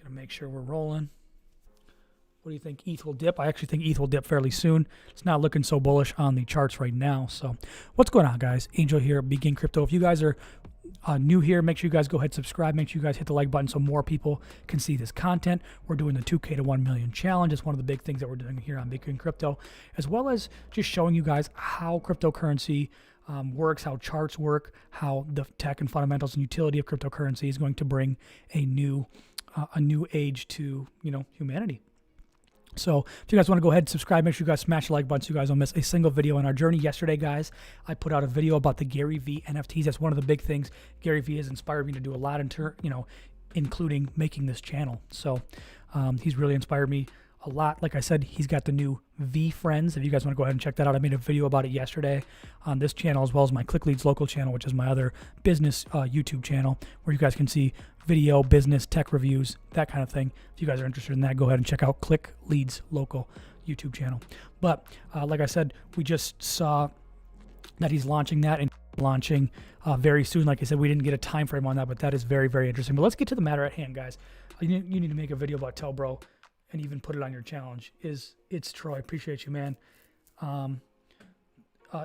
Gonna make sure we're rolling. What do you think ETH will dip? I actually think ETH will dip fairly soon. It's not looking so bullish on the charts right now. So what's going on, guys? Angel here, Begin Crypto. If you guys are new here, make sure you guys go ahead and subscribe. Make sure you guys hit the like button so more people can see this content. We're doing the 2K to 1 million challenge. It's one of the big things that we're doing here on Bitcoin Crypto, as well as just showing you guys how cryptocurrency works, how charts work, how the tech and fundamentals and utility of cryptocurrency is going to bring a new age to humanity. So if you guys want to go ahead and subscribe, make sure you guys smash the like button so you guys don't miss a single video on our journey. Yesterday, guys, I put out a video about the Gary V NFTs. That's one of the big things Gary V has inspired me to do a lot, including making this channel. So he's really inspired me a lot. Like I said, he's got the new V Friends. If you guys want to go ahead and check that out, I made a video about it yesterday on this channel, as well as my Click Leads local channel, which is my other business YouTube channel, where you guys can see video, business, tech reviews, that kind of thing. If you guys are interested in that, go ahead and check out Click Leads local YouTube channel. But like I said, we just saw that he's launching that and launching very soon. Like I said, we didn't get a time frame on that, but that is very, very interesting. But let's get to the matter at hand, guys. You need to make a video about Telbro and even put it on your challenge. It's Troy. Appreciate you, man.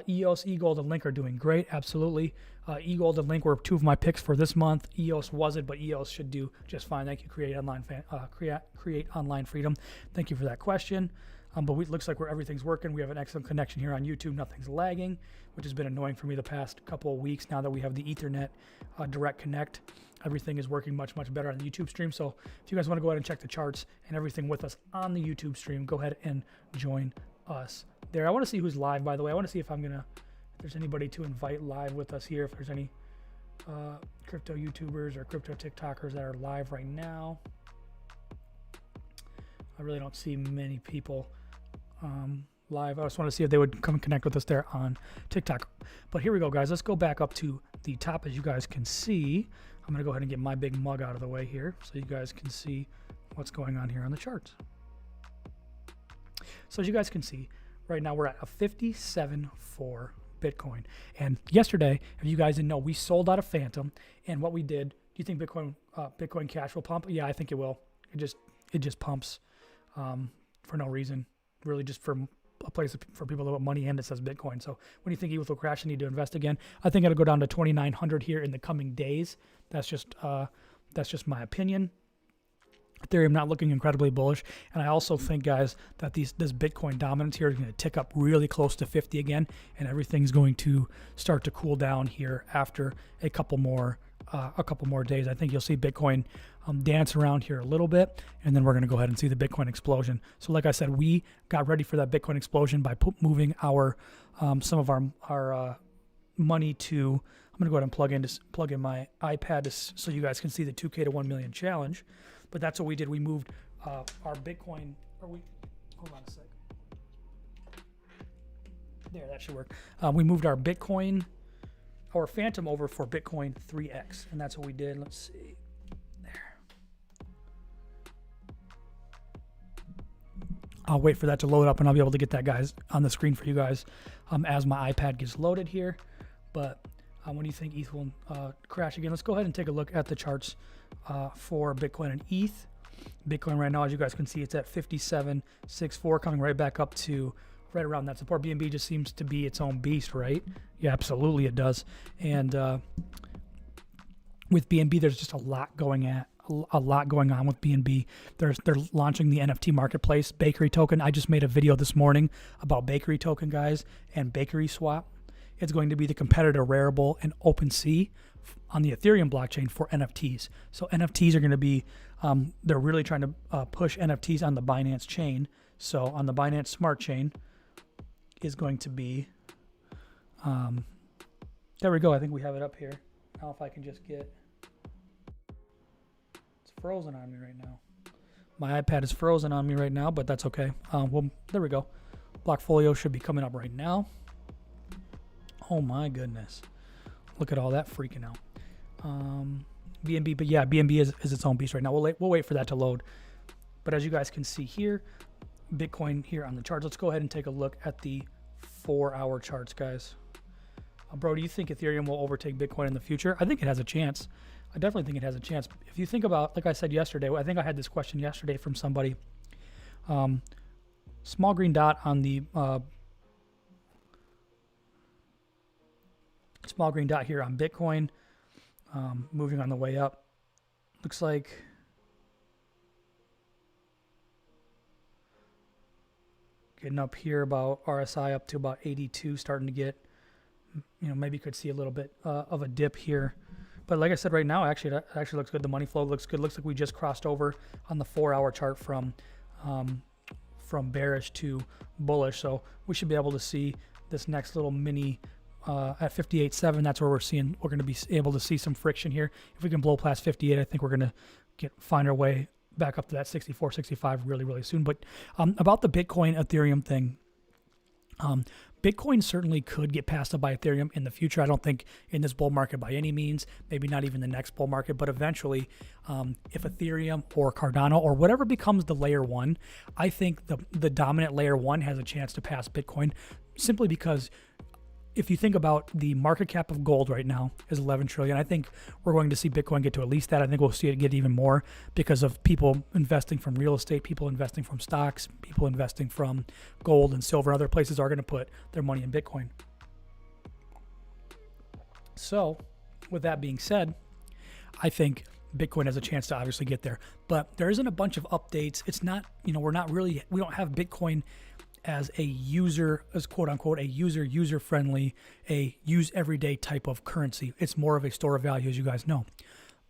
EOS, EGLD, and Link are doing great. Absolutely. EGLD and Link were two of my picks for this month. EOS wasn't, but EOS should do just fine. Thank you, Create Online Freedom. Thank you for that question. But it looks like everything's working. We have an excellent connection here on YouTube. Nothing's lagging, which has been annoying for me the past couple of weeks. Now that we have the Ethernet direct connect, everything is working much, much better on the YouTube stream. So if you guys want to go ahead and check the charts and everything with us on the YouTube stream, go ahead and join us there. I want to see who's live, by the way. I want to see if there's anybody to invite live with us here. If there's any crypto YouTubers or crypto TikTokers that are live right now. I really don't see many people live. I just want to see if they would come and connect with us there on TikTok. But here we go, guys. Let's go back up to the top. As you guys can see, I'm going to go ahead and get my big mug out of the way here so you guys can see what's going on here on the charts. So as you guys can see, right now we're at a 57.4 Bitcoin. And yesterday, if you guys didn't know, we sold out of Phantom. And what we did, do you think Bitcoin Cash will pump? Yeah, I think it will. It just pumps for no reason, really, just for a place for people that want money and it says Bitcoin. So when you think ETH will crash and need to invest again, I think it'll go down to 2,900 here in the coming days. That's just my opinion. Ethereum not looking incredibly bullish, and I also think, guys, that this Bitcoin dominance here is going to tick up really close to 50 again, and everything's going to start to cool down here after a couple more days. I think you'll see Bitcoin dance around here a little bit, and then we're going to go ahead and see the Bitcoin explosion. So like I said, we got ready for that Bitcoin explosion by moving our some of our money to. I'm going to go ahead and plug in my iPad so you guys can see the 2K to 1 million challenge. But that's what we did. We moved our Bitcoin. Hold on a sec. There, that should work. We moved our Phantom over for Bitcoin 3x, and that's what we did. Let's see. There. I'll wait for that to load up, and I'll be able to get that, guys, on the screen for you guys as my iPad gets loaded here. But when do you think ETH will crash again? Let's go ahead and take a look at the charts for Bitcoin and ETH. Bitcoin right now, as you guys can see, it's at 57.64, coming right back up to right around that support. BNB just seems to be its own beast, right? Yeah, absolutely it does. And with BNB, there's just a lot going on with BNB. They're launching the NFT marketplace, Bakery Token. I just made a video this morning about Bakery Token, guys, and Bakery Swap. It's going to be the competitor Rarible and OpenSea on the Ethereum blockchain for NFTs. So NFTs are going to be, they're really trying to push NFTs on the Binance chain. So on the Binance Smart Chain is going to be, there we go. I think we have it up here. Now if I can just get, it's frozen on me right now. My iPad is frozen on me right now, but that's okay. Well, there we go. Blockfolio should be coming up right now. Oh my goodness. Look at all that freaking out. BNB, but yeah, BNB is its own beast right now. We'll wait for that to load. But as you guys can see here, Bitcoin here on the charts. Let's go ahead and take a look at the 4-hour charts, guys. Bro, do you think Ethereum will overtake Bitcoin in the future? I think it has a chance. I definitely think it has a chance. If you think about, like I said yesterday, I think I had this question yesterday from somebody. Small green dot on the small green dot here on Bitcoin, moving on the way up. Looks like getting up here about RSI up to about 82, starting to get, maybe could see a little bit of a dip here. But like I said, right now, actually, it actually looks good. The money flow looks good. Looks like we just crossed over on the 4-hour chart from bearish to bullish. So we should be able to see this next little mini at 58.7. That's where we're going to be able to see some friction here. If we can blow past 58, I think we're going to find our way back up to that 64, 65 really, really soon. But about the Bitcoin Ethereum thing, Bitcoin certainly could get passed up by Ethereum in the future. I don't think in this bull market by any means, maybe not even the next bull market, but eventually if Ethereum or Cardano or whatever becomes the layer one, I think the dominant layer one has a chance to pass Bitcoin, simply because if you think about the market cap of gold right now is 11 trillion. I think we're going to see Bitcoin get to at least that. I think we'll see it get even more because of people investing from real estate, people investing from stocks, people investing from gold and silver. Other places are going to put their money in Bitcoin. So with that being said, I think Bitcoin has a chance to obviously get there, but there isn't a bunch of updates. It's not, we don't have Bitcoin as a user, as quote unquote, a user-friendly, a use everyday type of currency. It's more of a store of value, as you guys know.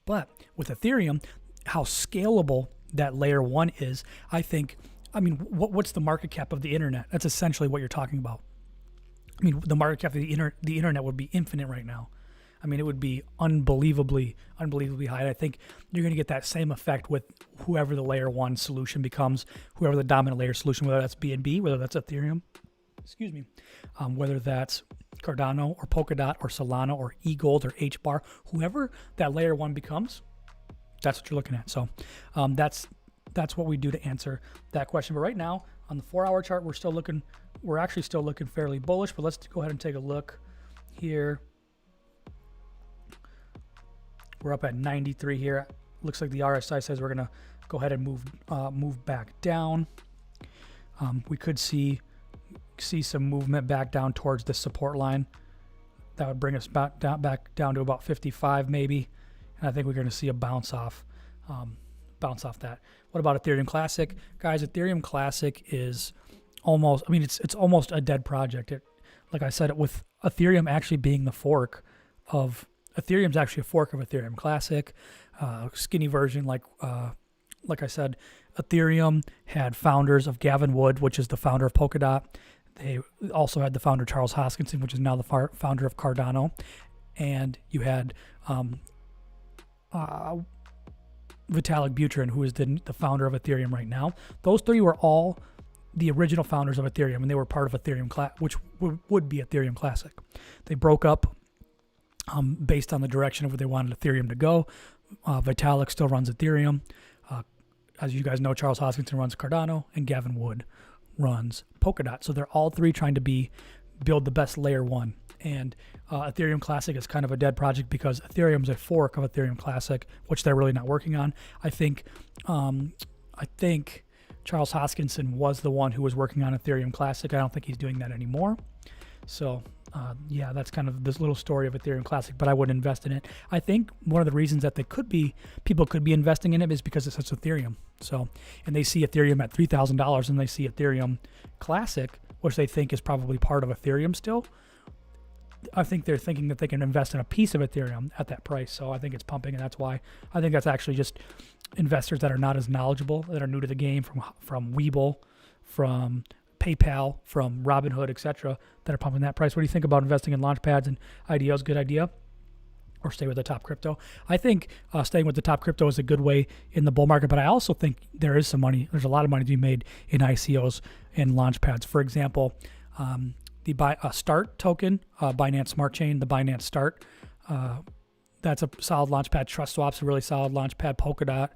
But with Ethereum, how scalable that layer one is, what's the market cap of the internet? That's essentially what you're talking about. The market cap of the internet would be infinite right now. It would be unbelievably high. And I think you're going to get that same effect with whoever the layer one solution becomes, whoever the dominant layer solution, whether that's BNB, whether that's Ethereum, whether that's Cardano or Polkadot or Solana or EGLD or HBAR, whoever that layer one becomes, that's what you're looking at. So that's what we do to answer that question. But right now on the 4-hour chart, we're actually still looking fairly bullish. But let's go ahead and take a look here. We're up at 93 here. Looks like the RSI says we're going to go ahead and move back down. We could see some movement back down towards the support line. That would bring us back down to about 55 maybe. And I think we're going to see a bounce off that. What about Ethereum Classic? Guys, Ethereum Classic is almost, it's almost a dead project. Like I said, with Ethereum actually being the fork of Ethereum's actually a fork of Ethereum Classic, skinny version. Like I said, Ethereum had founders of Gavin Wood, which is the founder of Polkadot. They also had the founder Charles Hoskinson, which is now the founder of Cardano, and you had Vitalik Buterin, who is the founder of Ethereum right now. Those three were all the original founders of Ethereum, and they were part of Ethereum which would be Ethereum Classic. They broke up based on the direction of where they wanted Ethereum to go. Vitalik still runs Ethereum. As you guys know, Charles Hoskinson runs Cardano, and Gavin Wood runs Polkadot. So they're all three trying to build the best layer one. And Ethereum Classic is kind of a dead project because Ethereum is a fork of Ethereum Classic, which they're really not working on. I think Charles Hoskinson was the one who was working on Ethereum Classic. I don't think he's doing that anymore. So that's kind of this little story of Ethereum Classic, but I wouldn't invest in it. I think one of the reasons that people could be investing in it is because it's such Ethereum. So, and they see Ethereum at $3,000 and they see Ethereum Classic, which they think is probably part of Ethereum still. I think they're thinking that they can invest in a piece of Ethereum at that price. So I think it's pumping, and that's why I think that's actually just investors that are not as knowledgeable, that are new to the game, from Webull, from PayPal, from Robinhood, etc., that are pumping that price. What do you think about investing in launchpads and IDOs? Good idea? Or stay with the top crypto? I think staying with the top crypto is a good way in the bull market, but I also think there is some money. There's a lot of money to be made in ICOs and launchpads. For example, the START token, Binance Smart Chain, the Binance START, that's a solid launchpad. Trust Swap's a really solid launchpad. Polkadot,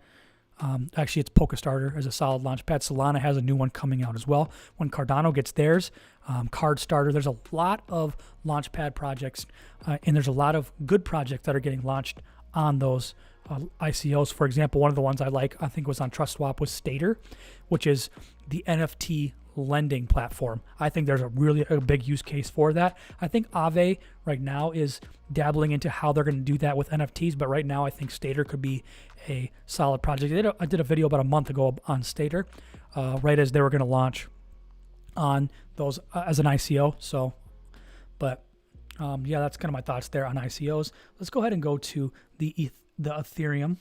actually it's Polkastarter as a solid launchpad. Solana has a new one coming out as well. When Cardano gets theirs, CardStarter, there's a lot of launchpad projects, and there's a lot of good projects that are getting launched on those ICOs. For example, one of the ones I think was on TrustSwap, was Stater, which is the NFT lending platform. I think there's a big use case for that. I think Aave right now is dabbling into how they're going to do that with NFTs, but right now I think Stater could be a solid project. I did a video about a month ago on Stater, right as they were going to launch on those as an ICO. So, but yeah, that's kind of my thoughts there on ICOs. Let's go ahead and go to the Ethereum.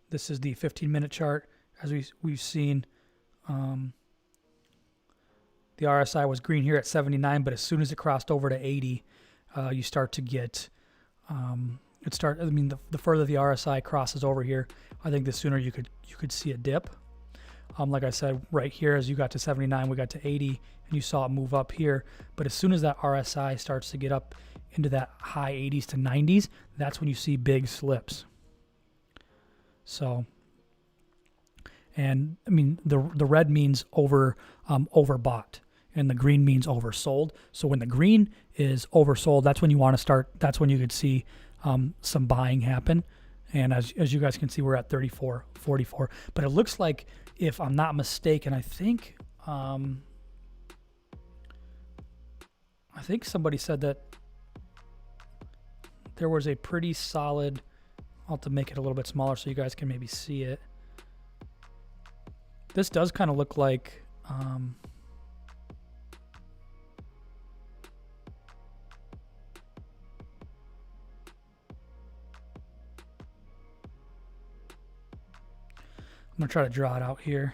This is the 15-minute chart. As we've seen, the RSI was green here at 79, but as soon as it crossed over to 80, you start to get the further the RSI crosses over here, I think the sooner you could see a dip. Like I said, right here, as you got to 79, we got to 80, and you saw it move up here. But as soon as that RSI starts to get up into that high 80s to 90s, that's when you see big slips. So, and I mean, the red means overbought, and the green means oversold. So when the green is oversold, that's when you want to start. That's when you could see some buying happen. And as you guys can see, we're at 34.44. But it looks like, if I'm not mistaken, I think somebody said that there was a pretty solid. I'll have to make it a little bit smaller so you guys can maybe see it. This does kind of look like I'm going to try to draw it out here.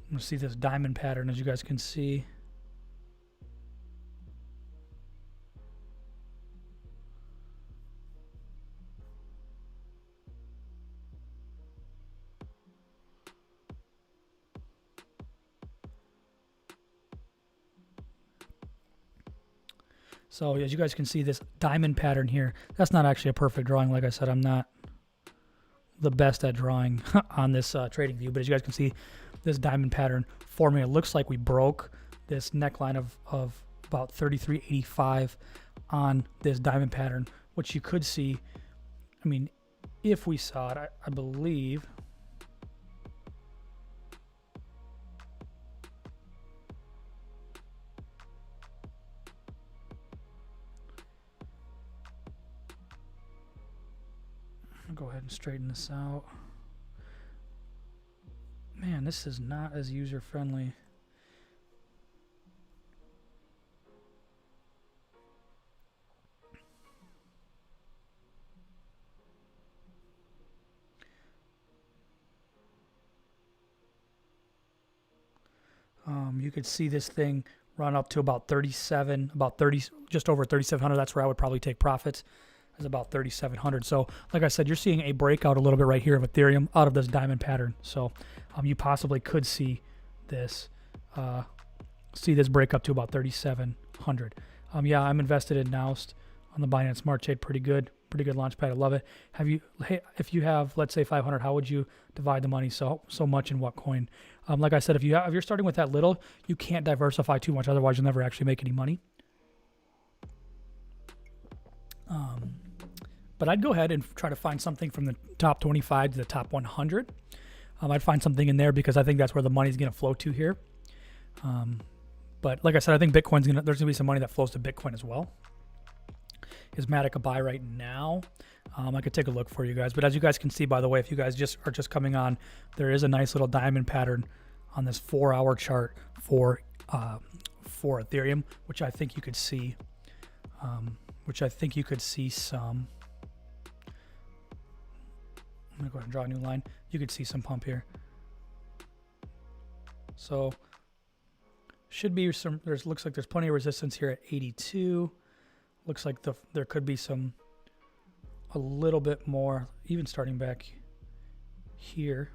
I'm going to see this diamond pattern, as you guys can see. So as you guys can see, this diamond pattern here, that's not actually a perfect drawing. Like I said, I'm not the best at drawing on this trading view, but as you guys can see, this diamond pattern forming, it looks like we broke this neckline of about 33.85 on this diamond pattern, which you could see. I mean, if we saw it, I believe. I'll go ahead and straighten this out. Man, this is not as user-friendly. You could see this thing run up to about 37, about 30, just over 3,700. That's where I would probably take profits, is about 3,700. So like I said, you're seeing a breakout a little bit right here of Ethereum out of this diamond pattern. So you possibly could see this break up to about 3,700. Yeah, I'm invested in Noust on the Binance Smart Chain. Pretty good launch pad. I love it. If you have, let's say 500, how would you divide the money so much in what coin? Like I said, if you're starting with that little, you can't diversify too much. Otherwise, you'll never actually make any money. But I'd go ahead and try to find something from the top 25 to the top 100. I'd find something in there because I think that's where the money's going to flow to here. But like I said, I think there's going to be some money that flows to Bitcoin as well. Is Matic a buy right now? I could take a look for you guys. But as you guys can see, by the way, if you guys are just coming on, there is a nice little diamond pattern on this 4-hour chart for Ethereum, which I think you could see. Some. I'm going to go ahead and draw a new line. You could see some pump here. So should be some, looks like there's plenty of resistance here at 82. Looks like there could be a little bit more, even starting back here.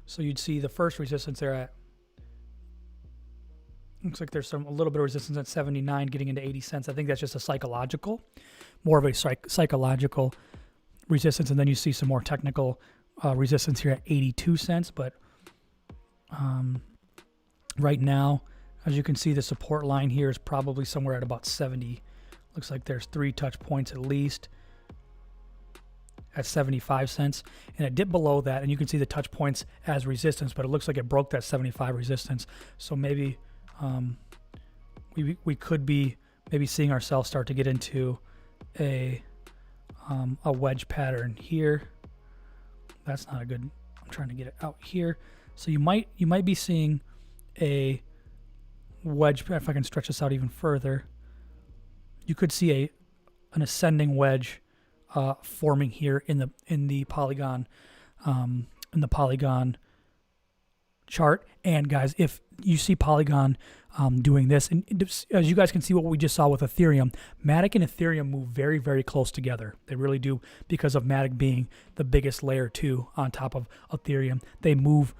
So you'd see the first resistance there at Looks like there's a little bit of resistance at 79, getting into 80 cents. I think that's just a psychological, more of a psychological resistance, and then you see some more technical resistance here at 82 cents. But right now, as you can see, the support line here is probably somewhere at about 70. Looks like there's 3 touch points at least at 75 cents, and it dipped below that, and you can see the touch points as resistance, but it looks like it broke that 75 resistance. So maybe we could be maybe seeing ourselves start to get into a wedge pattern here. That's not a good. I'm trying to get it out here. So you might be seeing a wedge. If I can stretch this out even further, you could see an ascending wedge forming here in the Polygon chart. And guys, if you see Polygon doing this, and as you guys can see what we just saw with Ethereum, Matic and Ethereum move very, very close together. They really do, because of Matic being the biggest layer 2 on top of Ethereum. They move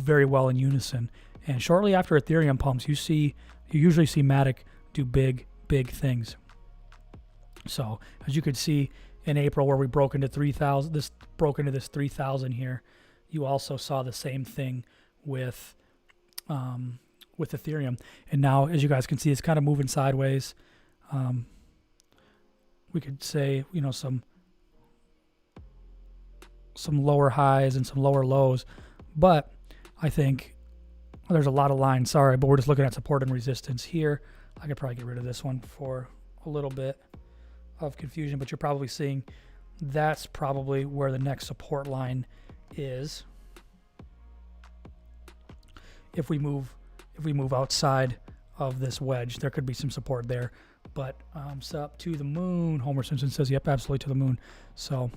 very well in unison. And shortly after Ethereum pumps, you usually see Matic do big things. So as you could see in April, where we broke into 3,000, this broke into this 3,000 here. You also saw the same thing with Ethereum, and now, as you guys can see, it's kind of moving sideways. We could say, you know, some lower highs and some lower lows, but I think there's a lot of lines. Sorry, but we're just looking at support and resistance here. I could probably get rid of this one for a little bit of confusion, but you're probably seeing that's probably where the next support line is. If we move outside of this wedge, there could be some support there. But so up to the moon, Homer Simpson says, yep, absolutely to the moon. So,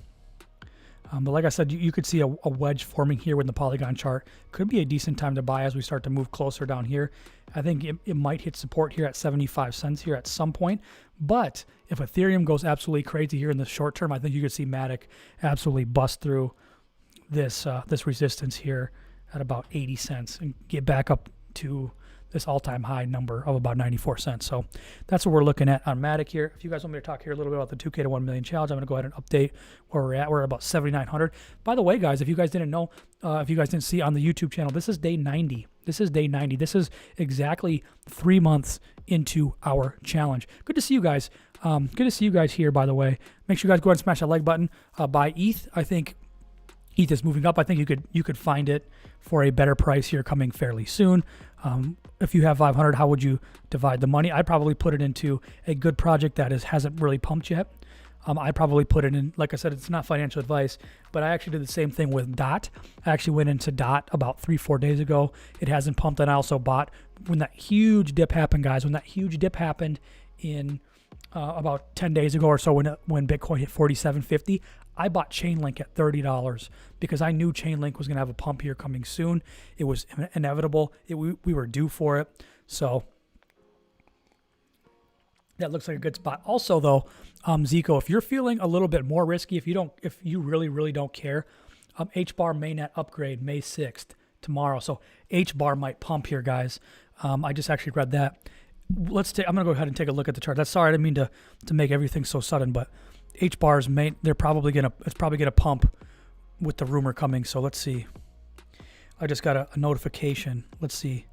but like I said, you could see a wedge forming here with the Polygon chart. Could be a decent time to buy as we start to move closer down here. I think it might hit support here at 75 cents here at some point. But if Ethereum goes absolutely crazy here in the short term, I think you could see Matic absolutely bust through this resistance here at about 80 cents and get back up to this all-time high number of about 94 cents. So that's what we're looking at on Matic here. If you guys want me to talk here a little bit about the 2K to 1 million challenge, I'm going to go ahead and update where we're at. We're at about 7,900. By the way, guys, if you guys didn't know, if you guys didn't see on the YouTube channel, this is day 90. This is day 90. This is exactly 3 months into our challenge. Good to see you guys. Good to see you guys here, by the way. Make sure you guys go ahead and smash that like button. Buy ETH. I think ETH is moving up. I think you could find it for a better price here coming fairly soon. If you have 500, how would you divide the money? I'd probably put it into a good project that hasn't really pumped yet. I'd probably put it in, like I said, it's not financial advice, but I actually did the same thing with DOT. I actually went into DOT about 3-4 days ago. It hasn't pumped, and I also bought when that huge dip happened, guys. When that huge dip happened in about 10 days ago or so, when Bitcoin hit 47.50, I bought CHAINLINK at $30 because I knew CHAINLINK was going to have a pump here coming soon. It was inevitable. We were due for it. So that looks like a good spot. Also, though, Zico, if you're feeling a little bit more risky, if you really, really don't care, HBAR mainnet upgrade May 6th tomorrow. So HBAR might pump here, guys. I just actually read that. I'm going to go ahead and take a look at the chart. That's sorry, I didn't mean to make everything so sudden, but HBAR's it's probably gonna pump with the rumor coming. So let's see. I just got a notification. Let's see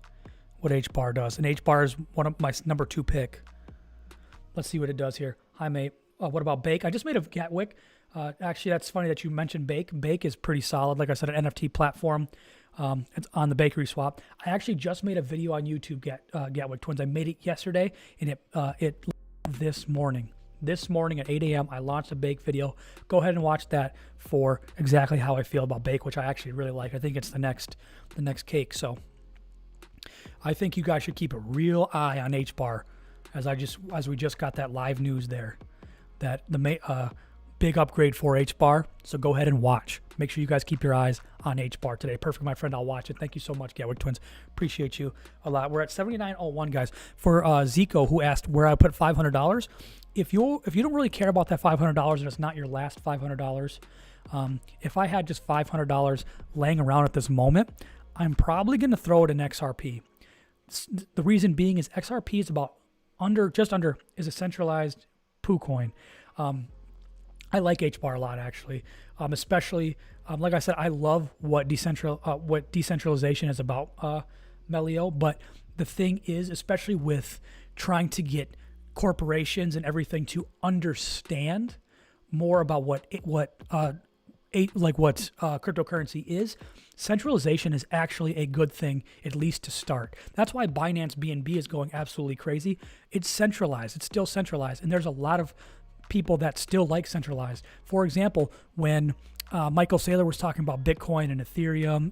what HBAR does. And HBAR is one of my number 2 pick. Let's see what it does here. Hi, mate. What about Bake? I just made a Gatwick. Actually, that's funny that you mentioned Bake. Bake is pretty solid. Like I said, an NFT platform. It's on the bakery swap. I actually just made a video on YouTube, Gatwick Twins. I made it yesterday, and it this morning. This morning at 8 a.m., I launched a Bake video. Go ahead and watch that for exactly how I feel about Bake, which I actually really like. I think it's the next cake. So I think you guys should keep a real eye on HBAR, as we just got that live news there, that the big upgrade for HBAR. So go ahead and watch. Make sure you guys keep your eyes on HBAR today. Perfect, my friend. I'll watch it. Thank you so much, Gatwick Twins. Appreciate you a lot. We're at 79.01, guys. For Zico, who asked where I put $500. If you don't really care about that $500 and it's not your last $500, if I had just $500 laying around at this moment, I'm probably going to throw it in XRP. The reason being is XRP is about is a centralized poo coin. I like HBAR a lot, actually, especially like I said, I love what decentralization is about, Melio. But the thing is, especially with trying to get corporations and everything to understand more about what cryptocurrency is, centralization is actually a good thing, at least to start. That's why Binance BNB is going absolutely crazy. It's centralized. It's still centralized. And there's a lot of people that still like centralized. For example, when Michael Saylor was talking about Bitcoin and Ethereum,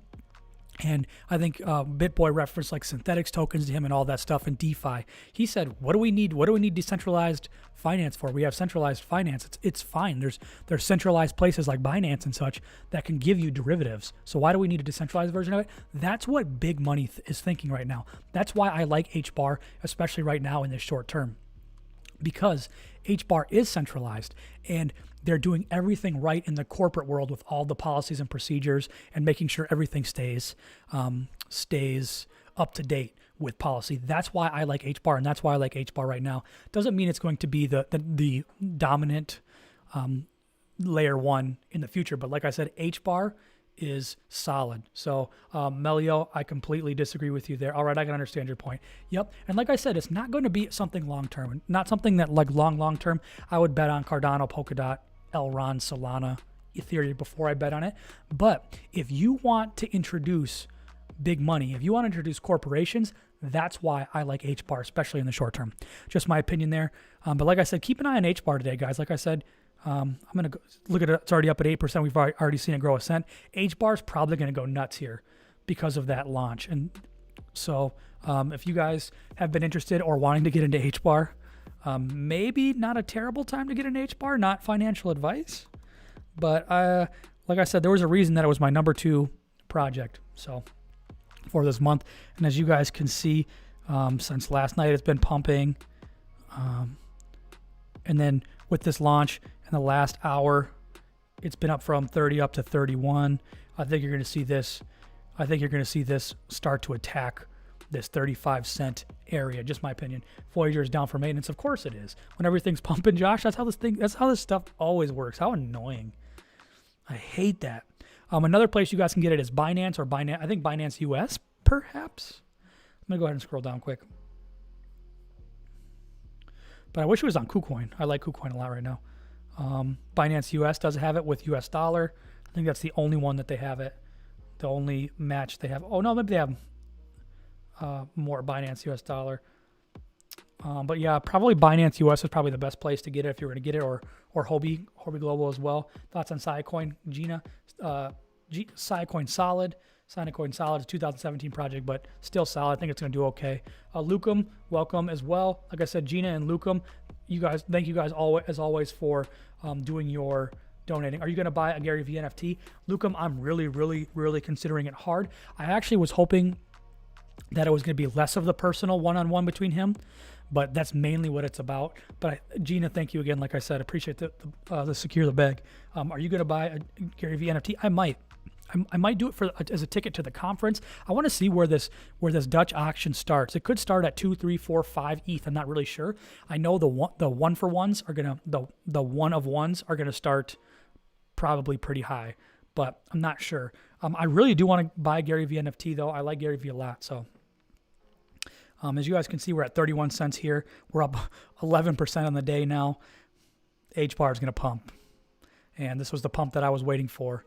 and I think BitBoy referenced like synthetics tokens to him and all that stuff in DeFi. He said, "What do we need? What do we need decentralized finance for? We have centralized finance. It's fine. There's centralized places like Binance and such that can give you derivatives. So why do we need a decentralized version of it?" That's what big money is thinking right now. That's why I like HBAR, especially right now in this short term, because HBAR is centralized and they're doing everything right in the corporate world with all the policies and procedures and making sure everything stays up to date with policy. That's why I like HBAR, and that's why I like HBAR right now. Doesn't mean it's going to be the dominant layer one in the future, but like I said, HBAR is solid. So Melio, I completely disagree with you there. All right, I can understand your point. Yep. And like I said, it's not going to be something long-term, not something that like long-term. I would bet on Cardano, Polkadot, Elrond, Solana, Ethereum before I bet on it. But if you want to introduce big money, if you want to introduce corporations, that's why I like HBAR, especially in the short term. Just my opinion there. But like I said, keep an eye on HBAR today, guys. Like I said, I'm going to look at it. It's already up at 8%. We've already seen it grow a cent. HBAR is probably going to go nuts here because of that launch. And so if you guys have been interested or wanting to get into HBAR, maybe not a terrible time to get into HBAR, not financial advice. But like I said, there was a reason that it was my number 2 project. So for this month. And as you guys can see, since last night, it's been pumping. And then with this launch in the last hour, it's been up from 30 up to 31. I think you're going to see this. I think you're going to see this start to attack this 35 cent area. Just my opinion. Voyager is down for maintenance. Of course it is. When everything's pumping, Josh, that's how this stuff always works. How annoying. I hate that. Another place you guys can get it is Binance or Binance. I think Binance US, perhaps. I'm going to go ahead and scroll down quick. But I wish it was on KuCoin. I like KuCoin a lot right now. Binance US does have it with US dollar. I think that's the only one that they have it. The only match they have. Oh, no, maybe they have more Binance US dollar. But yeah, probably Binance US is probably the best place to get it if you're going to get it, or Hobie Global as well. Thoughts on Siacoin, Gina? Siacoin solid. Siacoin solid is a 2017 project, but still solid. I think it's going to do okay. Lucum, welcome as well. Like I said, Gina and Lucum, you guys, thank you guys as always for doing your donating. Are you going to buy a Gary V NFT? Lucum, I'm really considering it hard. I actually was hoping that it was going to be less of the personal one-on-one between him, but that's mainly what it's about. But Gina, thank you again. Like I said, appreciate the secure the bag. Are you going to buy a Gary V NFT? I might. I might do it as a ticket to the conference. I want to see where this Dutch auction starts. It could start at 2, 3, 4, 5 ETH. I'm not really sure. I know the one of ones are gonna start probably pretty high, but I'm not sure. I really do want to buy Gary V NFT though. I like Gary V a lot. So as you guys can see, we're at 31 cents here. We're up 11% on the day now. HBAR is gonna pump, and this was the pump that I was waiting for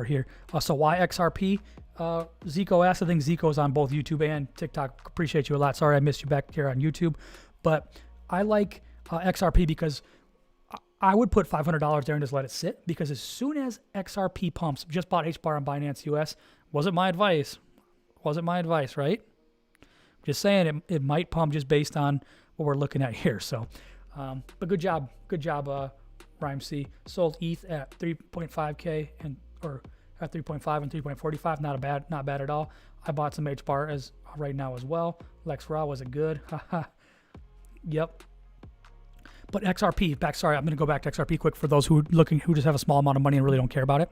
here. So why XRP? Zico asked. I think Zico's on both YouTube and TikTok. Appreciate you a lot. Sorry I missed you back here on YouTube. But I like XRP because I would put $500 there and just let it sit, because as soon as XRP pumps, just bought HBAR on Binance US. Wasn't my advice, right? Just saying it might pump just based on what we're looking at here. So, but good job, Rhyme C. Sold ETH at 3.5K or at 3.5 and 3.45. Not bad at all. I bought some HBAR as right now as well. Lex Raw was a good. Yep. But XRP, I'm going to go back to XRP quick for those who just have a small amount of money and really don't care about it.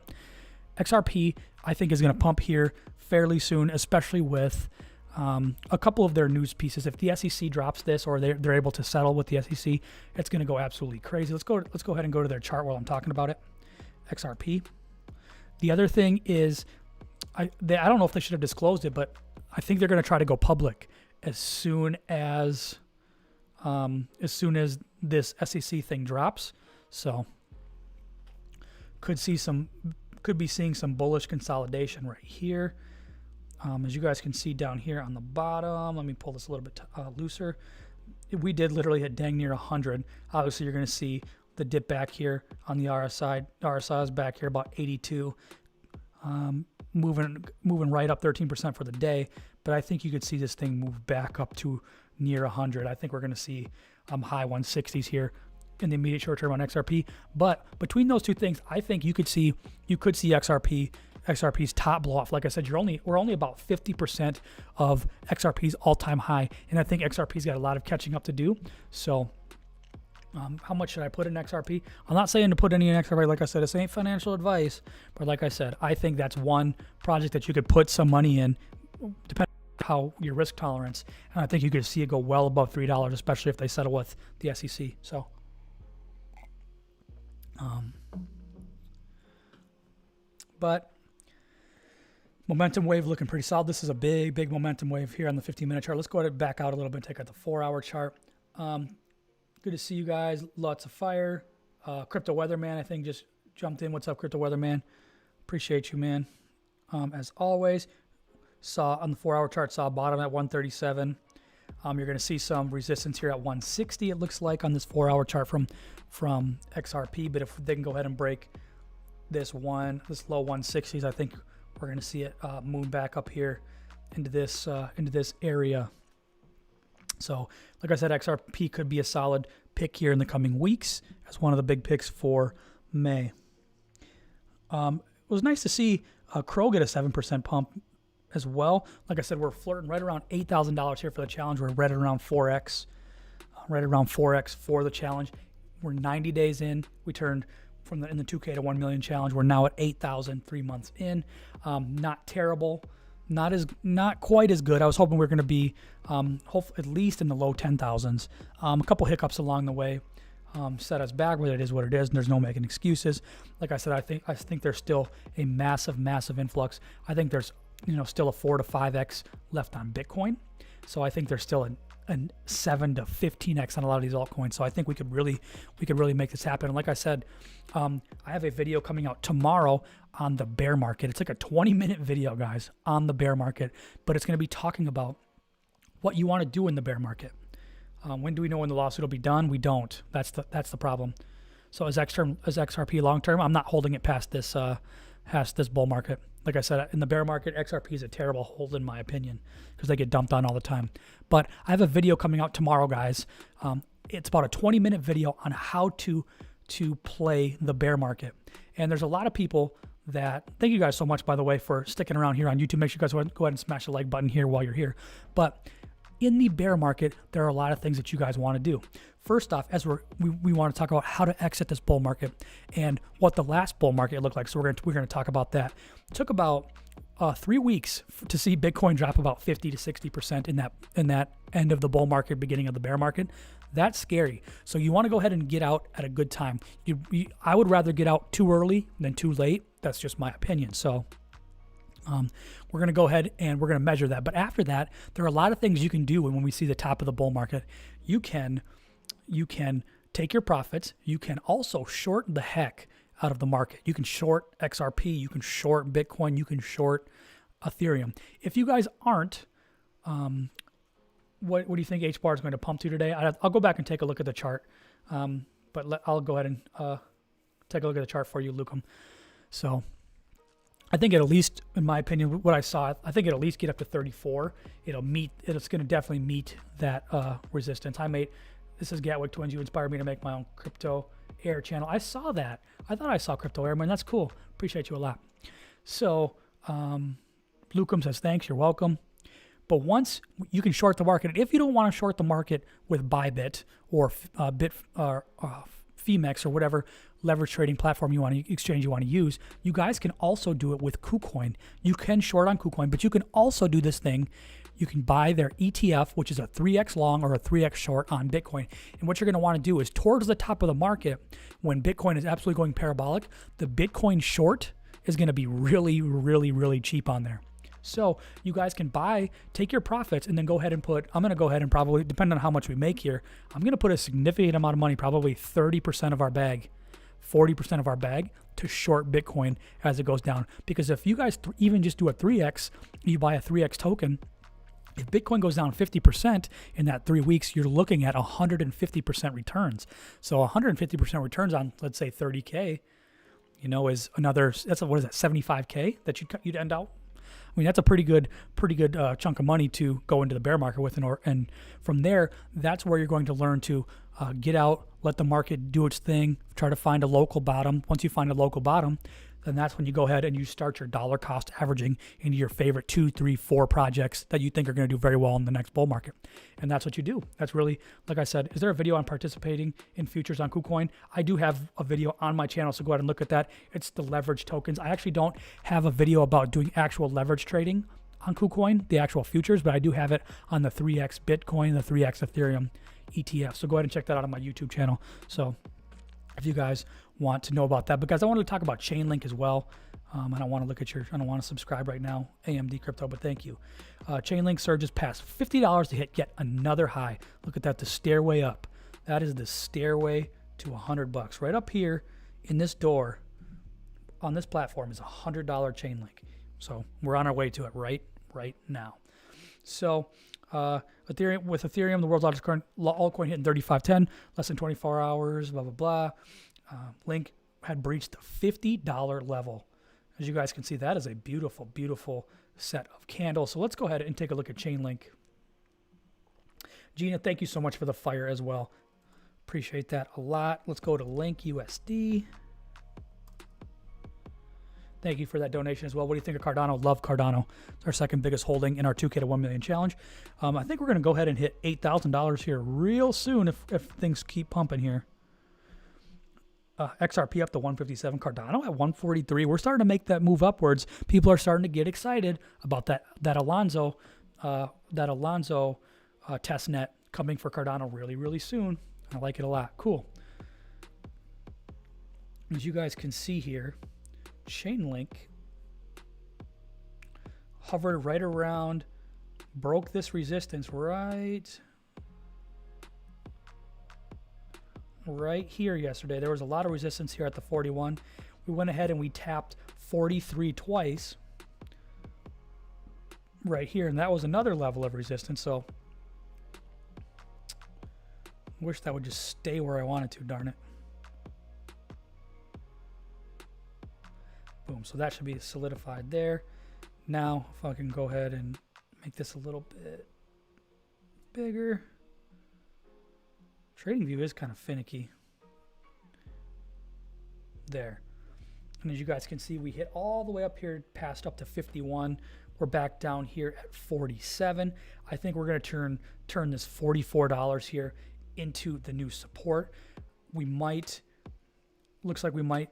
XRP, I think, is going to pump here fairly soon, especially with a couple of their news pieces. If the SEC drops this, or they're able to settle with the SEC, it's going to go absolutely crazy. Let's go ahead and go to their chart while I'm talking about it. XRP. The other thing is, I don't know if they should have disclosed it, but I think they're going to try to go public as soon as this SEC thing drops. So could be seeing some bullish consolidation right here. As you guys can see down here on the bottom, let me pull this a little bit looser. We did literally hit dang near 100. Obviously, you're going to see the dip back here on the RSI. RSI is back here about 82, moving right up 13% for the day. But I think you could see this thing move back up to near 100. I think we're going to see high 160s here in the immediate short term on XRP. But between those two things, I think you could see XRP's top blow off. Like I said, we're only about 50% of XRP's all-time high, and I think XRP's got a lot of catching up to do. So how much should I put in XRP? I'm not saying to put any in XRP. Like I said, this ain't financial advice, but like I said, I think that's one project that you could put some money in, depending on how your risk tolerance, and I think you could see it go well above $3, especially if they settle with the SEC. So but momentum wave looking pretty solid. This is a big momentum wave here on the 15-minute chart. Let's go ahead and back out a little bit and take out the 4-hour chart. Good to see you guys. Lots of fire. Crypto Weatherman, I think, just jumped in. What's up, Crypto Weatherman? Appreciate you, man. As always, saw on the 4-hour chart, saw bottom at 137. You're going to see some resistance here at 160, it looks like, on this 4-hour chart from XRP. But if they can go ahead and break this low 160s, I think we're going to see it move back up here into this area. So, like I said, XRP could be a solid pick here in the coming weeks as one of the big picks for May. It was nice to see Crow get a 7% pump as well. Like I said, we're flirting right around $8,000 here for the challenge. We're right around 4x, for the challenge. We're 90 days in. We turned in the 2K to 1 million challenge. We're now at 8,000 3 months in. Not terrible. Not quite as good. I was hoping we were going to be at least in the low 10,000s. A couple hiccups along the way set us back, but it is what it is, and there's no making excuses. Like I said, I think there's still a massive influx. I think there's still a 4 to 5x left on Bitcoin. So I think there's still a 7 to 15x on a lot of these altcoins. So I think we could really make this happen. And like I said, I have a video coming out tomorrow on the bear market. It's like a 20-minute video, guys, on the bear market, but it's going to be talking about what you want to do in the bear market. When do we know when the lawsuit will be done? We don't. That's the problem. So as XRP long term, I'm not holding it past this bull market. Like I said, in the bear market, XRP is a terrible hold in my opinion because they get dumped on all the time. But I have a video coming out tomorrow, guys. It's about a 20-minute video on how to play the bear market. And there's a lot of people that, thank you guys so much, by the way, for sticking around here on YouTube. Make sure you guys go ahead and smash the like button here while you're here. But in the bear market, there are a lot of things that you guys want to do. First off, as we want to talk about how to exit this bull market and what the last bull market looked like. So we're going to talk about that. It took about 3 weeks to see Bitcoin drop about 50 to 60% in that end of the bull market, beginning of the bear market. That's scary. So you want to go ahead and get out at a good time. I would rather get out too early than too late. That's just my opinion. So we're going to go ahead and we're going to measure that. But after that, there are a lot of things you can do when we see the top of the bull market. You can take your profits. You can also short the heck out of the market. You can short XRP. You can short Bitcoin. You can short Ethereum. If you guys aren't, what do you think HBAR is going to pump to today? I'll go back and take a look at the chart. But I'll go ahead and take a look at the chart for you, Lucum. So I think at least, in my opinion, what I saw, I think it'll at least get up to 34. It's going to definitely meet that resistance. This is Gatwick Twins. You inspired me to make my own crypto air channel. I saw that. I thought I saw crypto air, man. That's cool. Appreciate you a lot. So Lucum says, thanks. You're welcome. But once you can short the market, if you don't want to short the market with Bybit or Femex or whatever leverage trading platform you want to exchange you want to use, you guys can also do it with KuCoin. You can short on KuCoin, but you can also do this thing. You can buy their ETF, which is a 3x long or a 3x short on Bitcoin. And what you're going to want to do is towards the top of the market, when Bitcoin is absolutely going parabolic, the Bitcoin short is going to be really, really, really cheap on there. So you guys can take your profits and then go ahead and I'm going to go ahead and probably, depending on how much we make here, I'm going to put a significant amount of money, probably 30% of our bag, 40% of our bag to short Bitcoin as it goes down. Because if you guys even just do a 3x, you buy a 3x token, if Bitcoin goes down 50% in that 3 weeks, you're looking at 150% returns. So 150% returns on, let's say 30K, is another, that's what is that, 75K that you'd end out. I mean, that's a pretty good chunk of money to go into the bear market with, and from there, that's where you're going to learn to get out, let the market do its thing, try to find a local bottom. Once you find a local bottom, then that's when you go ahead and you start your dollar cost averaging into your favorite 2, 3, 4 projects that you think are going to do very well in the next bull market. And that's what you do. That's really, like I said, is there a video on participating in futures on KuCoin? I do have a video on my channel, so go ahead and look at that. It's the leverage tokens. I actually don't have a video about doing actual leverage trading on KuCoin, the actual futures, but I do have it on the 3x Bitcoin, the 3x Ethereum ETF. So go ahead and check that out on my YouTube channel. So if you guys want to know about that, because I wanted to talk about CHAINLINK as well. I don't want to look at I don't want to subscribe right now, AMD Crypto, but thank you. CHAINLINK surges past $50 to hit yet another high. Look at that, the stairway up. That is the stairway to $100. Right up here in this door on this platform is $100 CHAINLINK. So we're on our way to it right now. So Ethereum, the world's largest current altcoin, hitting 35.10, less than 24 hours, blah, blah, blah. Link had breached the $50 level. As you guys can see, that is a beautiful, beautiful set of candles. So let's go ahead and take a look at CHAINLINK. Gina, thank you so much for the fire as well. Appreciate that a lot. Let's go to Link USD. Thank you for that donation as well. What do you think of Cardano? Love Cardano. It's our second biggest holding in our 2K to 1 million challenge. I think we're going to go ahead and hit $8,000 here real soon if things keep pumping here. XRP up to 157. Cardano at 143. We're starting to make that move upwards. People are starting to get excited about that Alonzo test net coming for Cardano really, really soon. I like it a lot. Cool. As you guys can see here, CHAINLINK hovered right around, broke this resistance right here yesterday. There was a lot of resistance here at the 41. We went ahead and we tapped 43 twice right here, and that was another level of resistance. So wish that would just stay where I wanted to, darn it. Boom, so that should be solidified there. Now, if I can go ahead and make this a little bit bigger. Trading view is kind of finicky. There. And as you guys can see, we hit all the way up here, passed up to 51. We're back down here at 47. I think we're going to turn this $44 here into the new support. Looks like we might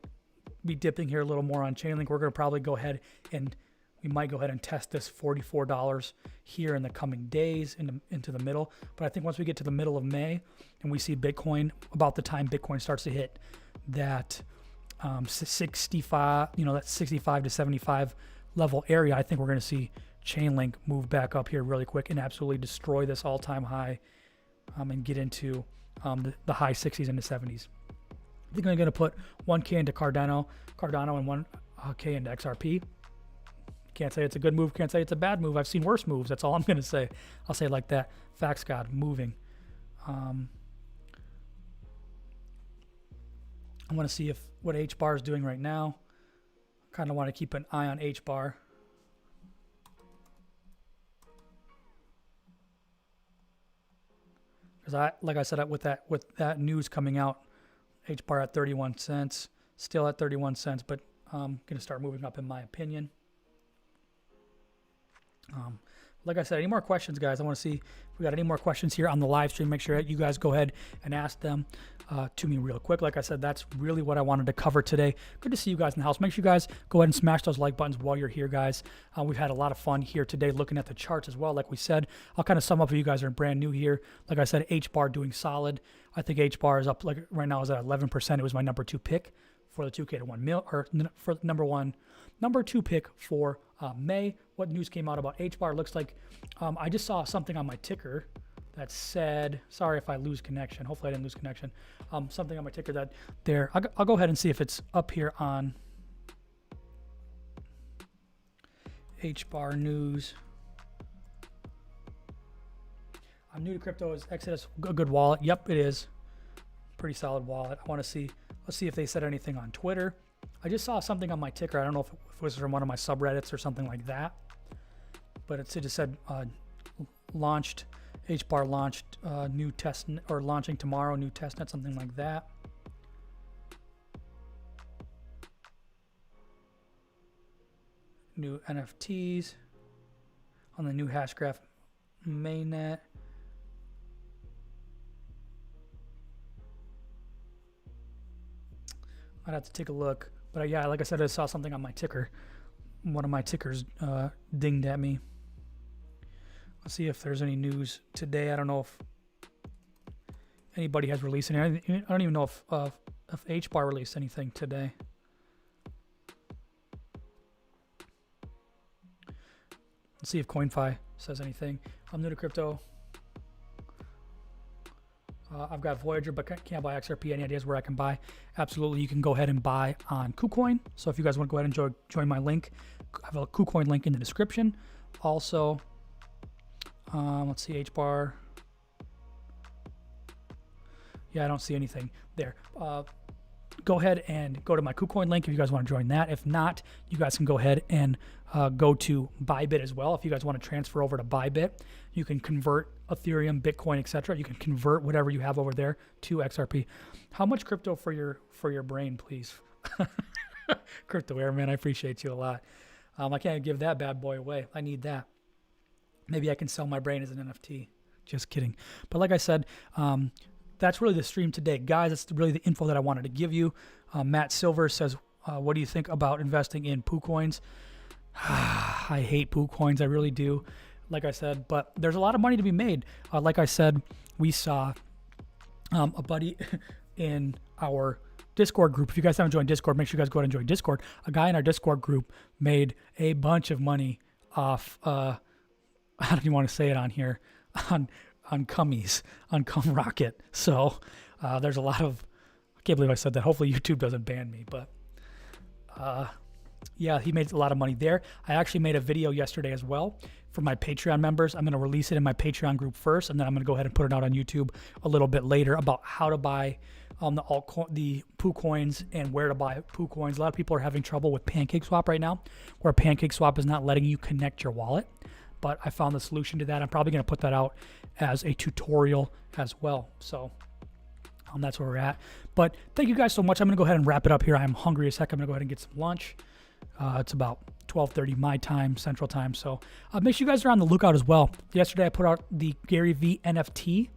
be dipping here a little more on CHAINLINK. We're going to probably go ahead and we might go ahead and test this $44 here in the coming days into the middle. But I think once we get to the middle of May and we see Bitcoin, about the time Bitcoin starts to hit that 65, that 65 to 75 level area, I think we're going to see CHAINLINK move back up here really quick and absolutely destroy this all-time high and get into the high 60s and the 70s. I think I'm going to put 1K into Cardano and 1K into XRP. Can't say it's a good move. Can't say it's a bad move. I've seen worse moves. That's all I'm going to say. I'll say it like that. Facts God, moving. I want to see what H bar is doing right now. Kind of want to keep an eye on H bar. Because like I said, with that news coming out, H bar at 31 cents, still at 31 cents, but going to start moving up in my opinion. Like I said, any more questions, guys? I want to see if we got any more questions here on the live stream. Make sure that you guys go ahead and ask them to me real quick. Like I said, that's really what I wanted to cover today. Good to see you guys in the house. Make sure you guys go ahead and smash those like buttons while you're here, guys. We've had a lot of fun here today looking at the charts as well. Like we said, I'll kind of sum up if you guys are brand new here. Like I said, H-bar doing solid. I think H-bar is up, like right now is at 11%. It was my number 2 pick for the 2K to 1 mil, or for number 2 pick for May. What news came out about H-bar? Looks like I just saw something on my ticker that said, sorry if I lose connection. Hopefully I didn't lose connection. Something on my ticker that there, I'll go ahead and see if it's up here on H-bar news. I'm new to crypto. Is Exodus a good wallet? Yep, it is. Pretty solid wallet. I want to see, let's see if they said anything on Twitter. I just saw something on my ticker. I don't know if it was from one of my subreddits or something like that, but it just said launched, H-bar launched new test, or launching tomorrow, new testnet, something like that. New NFTs on the new Hashgraph mainnet. I'd have to take a look, but yeah, like I said, I saw something on my ticker. One of my tickers dinged at me. Let's see if there's any news today. I don't know if anybody has released any. I don't even know if H-bar released anything today. Let's see if CoinFi says anything. I'm new to crypto. I've got Voyager, but can't buy XRP. Any ideas where I can buy? Absolutely, you can go ahead and buy on KuCoin. So if you guys want to go ahead and join my link, I have a KuCoin link in the description. Also, let's see, H-bar. Yeah, I don't see anything there. Go ahead and go to my KuCoin link if you guys want to join that. If not, you guys can go ahead and go to Bybit as well. If you guys want to transfer over to Bybit, you can convert Ethereum, Bitcoin, etc. You can convert whatever you have over there to XRP. How much crypto for your brain, please? Crypto Airman, I appreciate you a lot. I can't give that bad boy away. I need that. Maybe I can sell my brain as an NFT. Just kidding. But like I said, that's really the stream today. Guys, that's really the info that I wanted to give you. Matt Silver says, what do you think about investing in Poo Coins? I hate Poo Coins. I really do. Like I said, but there's a lot of money to be made. Like I said, we saw a buddy in our Discord group. If you guys haven't joined Discord, make sure you guys go ahead and join Discord. A guy in our Discord group made a bunch of money off, I don't even want to say it on here, on cummies, on Cum Rocket. So there's a lot of, I can't believe I said that. Hopefully YouTube doesn't ban me, but yeah, he made a lot of money there. I actually made a video yesterday as well for my Patreon members. I'm going to release it in my Patreon group first, and then I'm going to go ahead and put it out on YouTube a little bit later about how to buy the Poo Coins and where to buy Poo Coins. A lot of people are having trouble with PancakeSwap right now, where PancakeSwap is not letting you connect your wallet. But I found the solution to that. I'm probably going to put that out as a tutorial as well. So that's where we're at. But thank you guys so much. I'm going to go ahead and wrap it up here. I'm hungry as heck. I'm going to go ahead and get some lunch. It's about 12:30 my time, Central Time. So make sure you guys are on the lookout as well. Yesterday I put out the Gary V NFT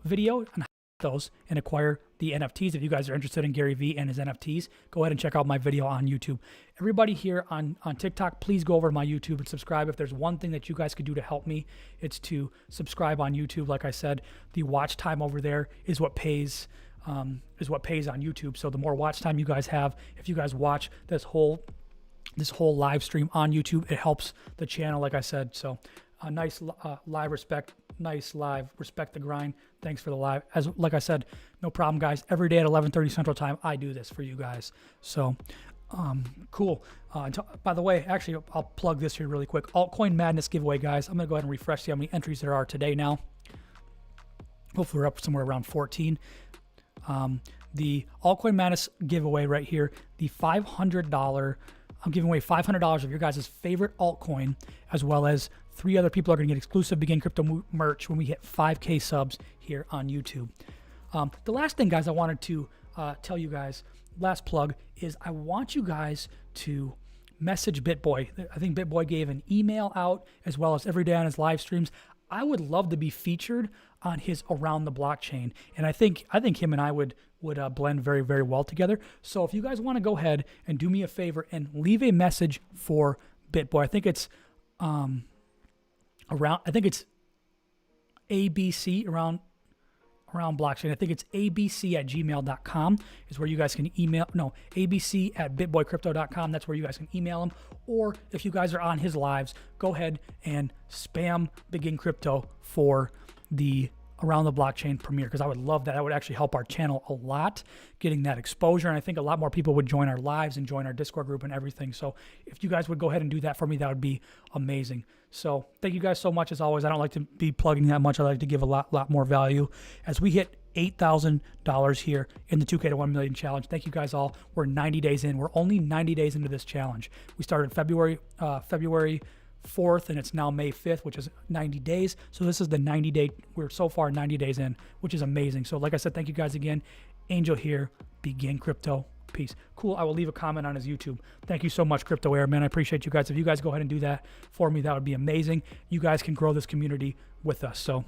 video on how to those and acquire the NFTs. If you guys are interested in Gary V and his NFTs, go ahead and check out my video on YouTube. Everybody here on TikTok, please go over to my YouTube and subscribe. If there's one thing that you guys could do to help me, it's to subscribe on YouTube. Like I said, the watch time over there is what pays on YouTube. So the more watch time you guys have, if you guys watch this whole live stream on YouTube, it helps the channel, like I said. So nice live respect, nice live, respect the grind. Thanks for the live. Like I said, no problem, guys. Every day at 11:30 Central Time, I do this for you guys. So cool. By the way, actually, I'll plug this here really quick. Altcoin Madness giveaway, guys. I'm going to go ahead and refresh, see how many entries there are today now. Hopefully we're up somewhere around 14. The Altcoin Madness giveaway right here, the $500, I'm giving away $500 of your guys' favorite altcoin, as well as 3 other people are going to get exclusive Begin Crypto merch when we hit 5K subs here on YouTube. The last thing, guys, I wanted to tell you guys, last plug, is I want you guys to message BitBoy. I think BitBoy gave an email out as well as every day on his live streams. I would love to be featured on his Around the Blockchain, and I think him and I would blend very, very well together. So if you guys want to go ahead and do me a favor and leave a message for BitBoy, I think it's ABC around blockchain. I think it's abc@gmail.com is where you guys can email. No, abc@bitboycrypto.com. That's where you guys can email him. Or if you guys are on his lives, go ahead and spam Begin Crypto for the Around the Blockchain premiere, because I would love that. That would actually help our channel a lot, getting that exposure. And I think a lot more people would join our lives and join our Discord group and everything. So if you guys would go ahead and do that for me, that would be amazing. So thank you guys so much as always. I don't like to be plugging that much. I like to give a lot more value as we hit $8,000 here in the 2K to 1 million challenge. Thank you guys all. We're 90 days in. We're only 90 days into this challenge. We started February 4th, and it's now May 5th, which is 90 days. So this is the 90-day. We're so far 90 days in, which is amazing. So like I said, thank you guys again. Angel here, Begin Crypto. Peace. Cool. I will leave a comment on his YouTube. Thank you so much, Crypto Air, man. I appreciate you guys. If you guys go ahead and do that for me, that would be amazing. You guys can grow this community with us. So